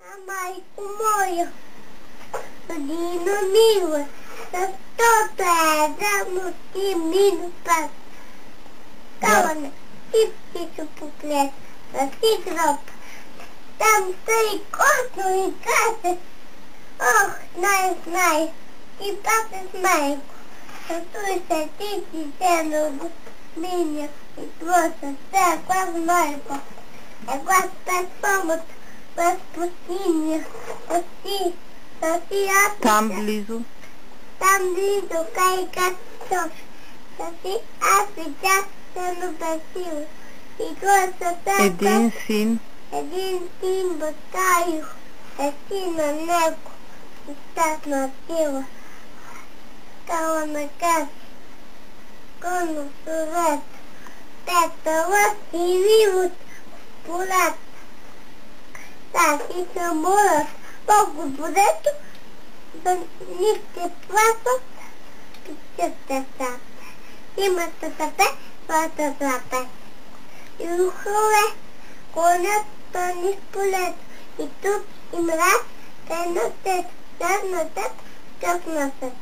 А майко моя, родино мила, защото заедно ти минус пас. Калане, ти птичо поглед, да си гроб. Там стои косно и каже, ох, знай, ти пак майко. Съсуй се, ти си земно го миня и твоя съвсем глас майко. Глас без помощ, без пустиня, съси аз. Там близо. Там близо, кай как тош. Съси аз видях земно без сила. И твоя съвсем Един син бащаю, син на него, щастна сила. Кала на каз, конно совет, петъла и вивот в полет. Тази самолът, Богу бодето, да нихте пласат, пичата сата. Имата сапе, плата злапе. И ухове, конят тони в полет. И тук и мраз, те носят, тъв носят, тъв носят.